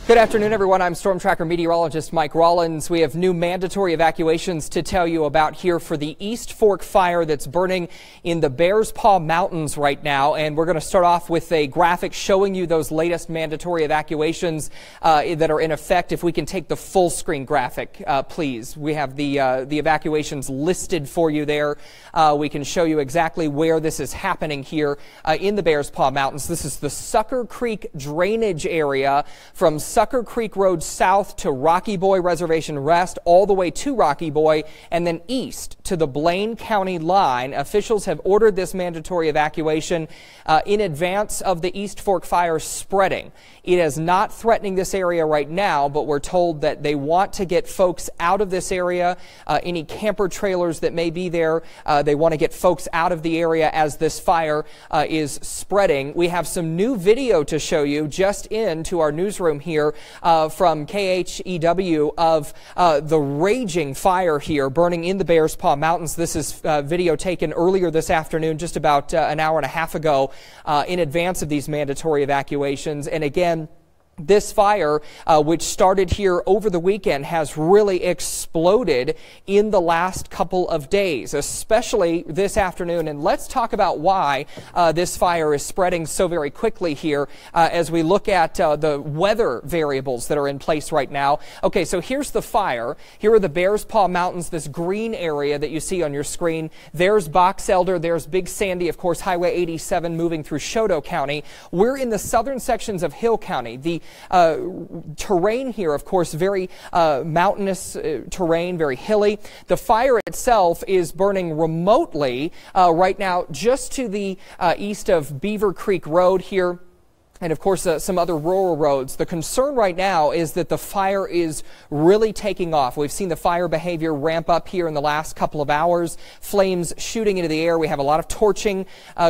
Good afternoon, everyone. I'm Storm Tracker meteorologist Mike Rollins. We have new mandatory evacuations to tell you about here for the East Fork fire that's burning in the Bears Paw Mountains right now. And we're going to start off with a graphic showing you those latest mandatory evacuations that are in effect. If we can take the full screen graphic, please. We have the evacuations listed for you there. We can show you exactly where this is happening here in the Bears Paw Mountains. This is the Sucker Creek drainage area from Sucker Creek Road south to Rocky Boy Reservation West, all the way to Rocky Boy, and then east to the Blaine County Line. Officials have ordered this mandatory evacuation in advance of the East Fork fire spreading. It is not threatening this area right now, but we're told that they want to get folks out of this area. Any camper trailers that may be there, they want to get folks out of the area as this fire is spreading. We have some new video to show you just into our newsroom here from KHEW of the raging fire here burning in the Bears Paw Mountains. This is video taken earlier this afternoon, just about an hour and a half ago, in advance of these mandatory evacuations. And again, this fire, which started here over the weekend, has really exploded in the last couple of days, especially this afternoon. And let's talk about why this fire is spreading so very quickly here as we look at the weather variables that are in place right now. Okay, so here's the fire. Here are the Bears Paw Mountains, this green area that you see on your screen. There's Box Elder, there's Big Sandy, of course, Highway 87 moving through Choteau County. We're in the southern sections of Hill County. The terrain here, of course, very mountainous terrain, very hilly. The fire itself is burning remotely right now just to the east of Beaver Creek Road here. And of course, some other rural roads. The concern right now is that the fire is really taking off. We've seen the fire behavior ramp up here in the last couple of hours. Flames shooting into the air. We have a lot of torching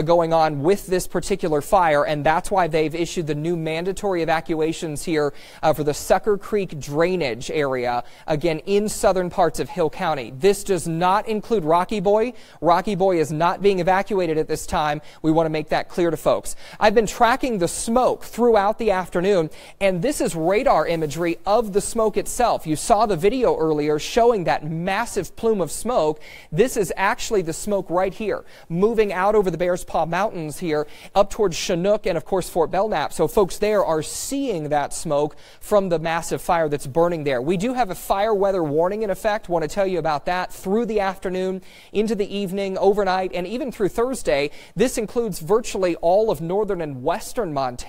going on with this particular fire, and that's why they've issued the new mandatory evacuations here for the Sucker Creek drainage area, again, in southern parts of Hill County. This does not include Rocky Boy. Rocky Boy is not being evacuated at this time. We want to make that clear to folks. I've been tracking the smoke throughout the afternoon, and this is radar imagery of the smoke itself. You saw the video earlier showing that massive plume of smoke. This is actually the smoke right here, moving out over the Bears Paw Mountains here, up towards Chinook and, of course, Fort Belknap. So folks there are seeing that smoke from the massive fire that's burning there. We do have a fire weather warning in effect. Want to tell you about that through the afternoon, into the evening, overnight, and even through Thursday. This includes virtually all of northern and western Montana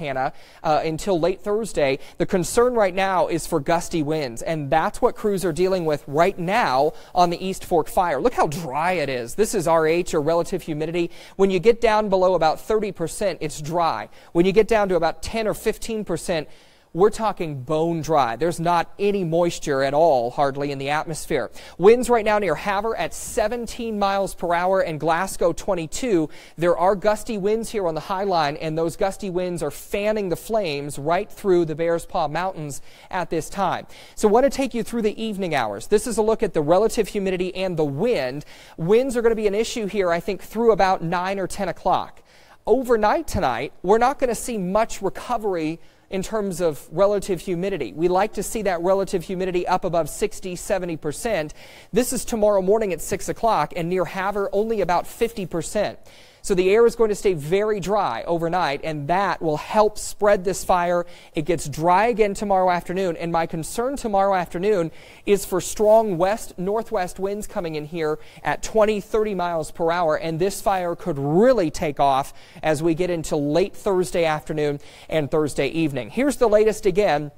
until late Thursday. The concern right now is for gusty winds, and that's what crews are dealing with right now on the East Fork fire. Look how dry it is. This is RH, or relative humidity. When you get down below about 30%, it's dry. When you get down to about 10 or 15%, we're talking bone dry. There's not any moisture at all, hardly, in the atmosphere. Winds right now near Havre at 17 miles per hour and Glasgow 22. There are gusty winds here on the High Line, and those gusty winds are fanning the flames right through the Bears Paw Mountains at this time. So I want to take you through the evening hours. This is a look at the relative humidity and the wind. Winds are going to be an issue here, I think, through about 9 or 10 o'clock. Overnight tonight, we're not going to see much recovery in terms of relative humidity. We like to see that relative humidity up above 60–70%. This is tomorrow morning at 6 o'clock, and near Havre only about 50%. So the air is going to stay very dry overnight, and that will help spread this fire. It gets dry again tomorrow afternoon, and my concern tomorrow afternoon is for strong west-northwest winds coming in here at 20–30 miles per hour, and this fire could really take off as we get into late Thursday afternoon and Thursday evening. Here's the latest again.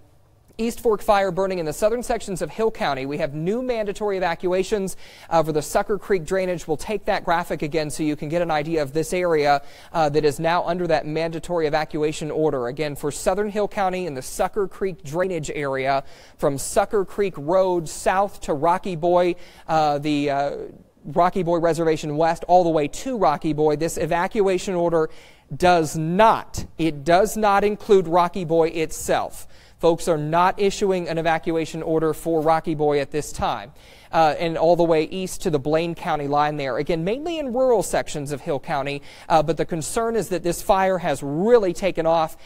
East Fork fire burning in the southern sections of Hill County. We have new mandatory evacuations for the Sucker Creek drainage. We'll take that graphic again so you can get an idea of this area that is now under that mandatory evacuation order. Again, for southern Hill County in the Sucker Creek drainage area from Sucker Creek Road south to Rocky Boy, Rocky Boy Reservation West, all the way to Rocky Boy. This evacuation order does not include Rocky Boy itself. Folks are not issuing an evacuation order for Rocky Boy at this time. And all the way east to the Blaine County line there. Again, mainly in rural sections of Hill County, but the concern is that this fire has really taken off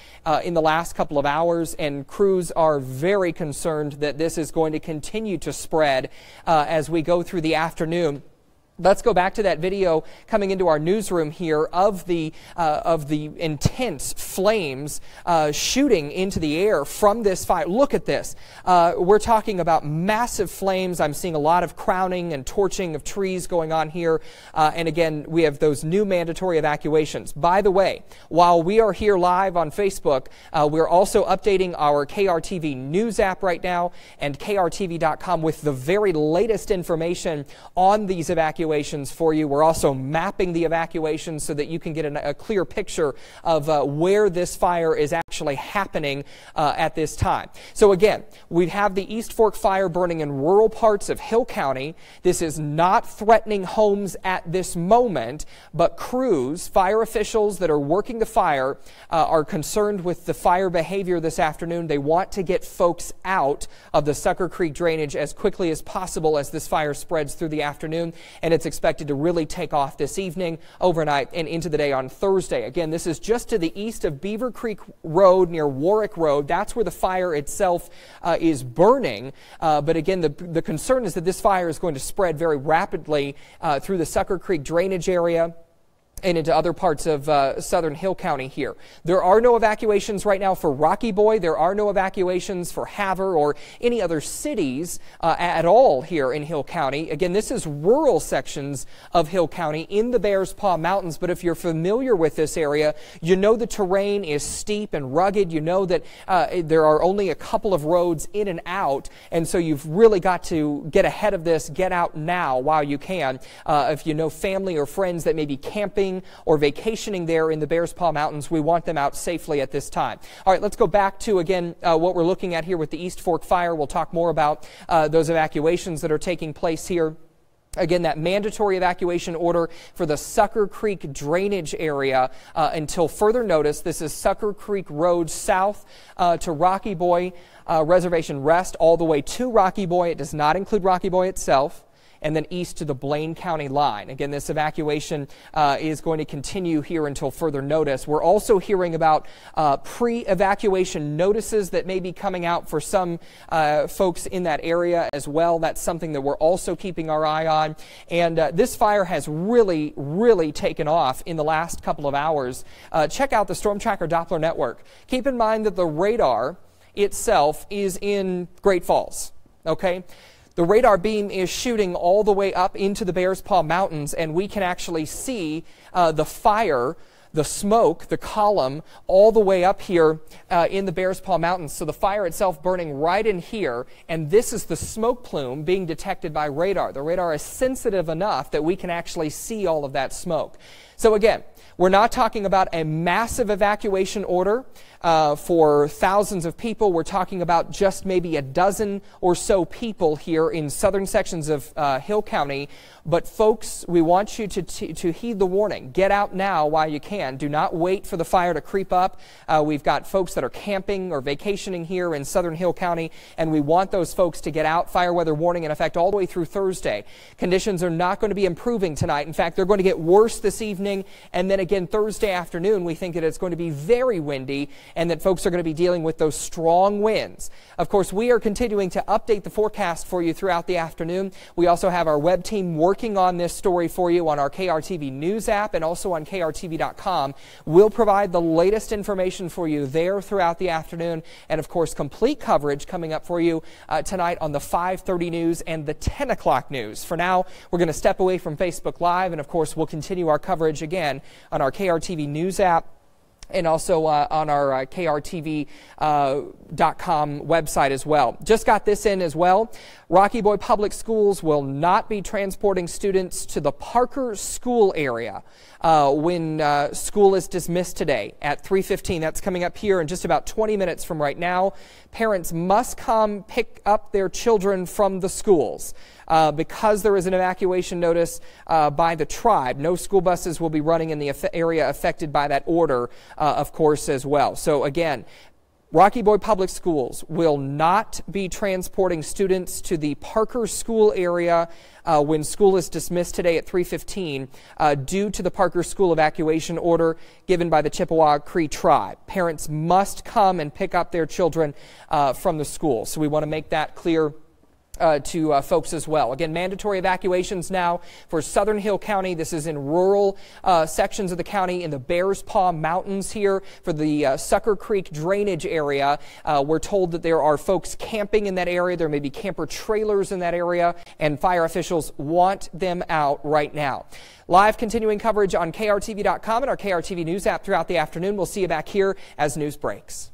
in the last couple of hours, and crews are very concerned that this is going to continue to spread as we go through the afternoon. Let's go back to that video coming into our newsroom here of the intense flames shooting into the air from this fire. Look at this. We're talking about massive flames. I'm seeing a lot of crowning and torching of trees going on here. And again, we have those new mandatory evacuations. By the way, while we are here live on Facebook, we're also updating our KRTV news app right now and KRTV.com with the very latest information on these evacuations for you. We're also mapping the evacuations so that you can get a clear picture of where this fire is actually happening at this time. So again, we have the East Fork fire burning in rural parts of Hill County. This is not threatening homes at this moment, but crews, fire officials that are working the fire are concerned with the fire behavior this afternoon. They want to get folks out of the Sucker Creek drainage as quickly as possible as this fire spreads through the afternoon, and it's expected to really take off this evening, overnight, and into the day on Thursday. Again, this is just to the east of Beaver Creek Road near Warwick Road. That's where the fire itself is burning. But again, the concern is that this fire is going to spread very rapidly through the Sucker Creek drainage area and into other parts of southern Hill County here. There are no evacuations right now for Rocky Boy. There are no evacuations for Havre or any other cities at all here in Hill County. Again, this is rural sections of Hill County in the Bears Paw Mountains, but if you're familiar with this area, you know the terrain is steep and rugged. You know that there are only a couple of roads in and out, and so you've really got to get ahead of this, get out now while you can. If you know family or friends that may be camping or vacationing there in the Bears Paw Mountains, we want them out safely at this time. All right, let's go back to, again, what we're looking at here with the East Fork fire. We'll talk more about those evacuations that are taking place here. Again, that mandatory evacuation order for the Sucker Creek drainage area until further notice. This is Sucker Creek Road south to Rocky Boy Reservation West, all the way to Rocky Boy. It does not include Rocky Boy itself. And then east to the Blaine County line. Again, this evacuation is going to continue here until further notice. We're also hearing about pre-evacuation notices that may be coming out for some folks in that area as well. That's something that we're also keeping our eye on. And this fire has really, really taken off in the last couple of hours. Check out the Storm Tracker Doppler network. Keep in mind that the radar itself is in Great Falls, okay? The radar beam is shooting all the way up into the Bears Paw Mountains, and we can actually see the fire, the smoke, the column, all the way up here in the Bears Paw Mountains. So the fire itself burning right in here, and this is the smoke plume being detected by radar. The radar is sensitive enough that we can actually see all of that smoke. So again, we're not talking about a massive evacuation order for thousands of people. We're talking about just maybe a dozen or so people here in southern sections of Hill County. But folks, we want you to heed the warning. Get out now while you can. Do not wait for the fire to creep up. We've got folks that are camping or vacationing here in southern Hill County, and we want those folks to get out. Fire weather warning in effect all the way through Thursday. Conditions are not going to be improving tonight. In fact, they're going to get worse this evening, and then again Thursday afternoon we think that it's going to be very windy and that folks are going to be dealing with those strong winds. Of course, we are continuing to update the forecast for you throughout the afternoon. We also have our web team working on this story for you on our KRTV news app and also on KRTV.com. We'll provide the latest information for you there throughout the afternoon, and of course complete coverage coming up for you tonight on the 5:30 news and the 10 o'clock news. For now, we're going to step away from Facebook Live, and of course we'll continue our coverage again on our KRTV news app and also on our KRTV.com website as well. Just got this in as well. Rocky Boy Public Schools will not be transporting students to the Parker School area when school is dismissed today at 3:15. That's coming up here in just about 20 minutes from right now. Parents must come pick up their children from the schools. Because there is an evacuation notice by the tribe, no school buses will be running in the area affected by that order, of course, as well. So again, Rocky Boy Public Schools will not be transporting students to the Parker School area when school is dismissed today at 3:15 due to the Parker School evacuation order given by the Chippewa Cree tribe. Parents must come and pick up their children from the school. So we want to make that clear to folks as well. Again, mandatory evacuations now for Southern Hill County. This is in rural sections of the county in the Bears Paw Mountains here for the Sucker Creek drainage area. We're told that there are folks camping in that area. There may be camper trailers in that area, and fire officials want them out right now. Live continuing coverage on KRTV.com and our KRTV News app throughout the afternoon. We'll see you back here as news breaks.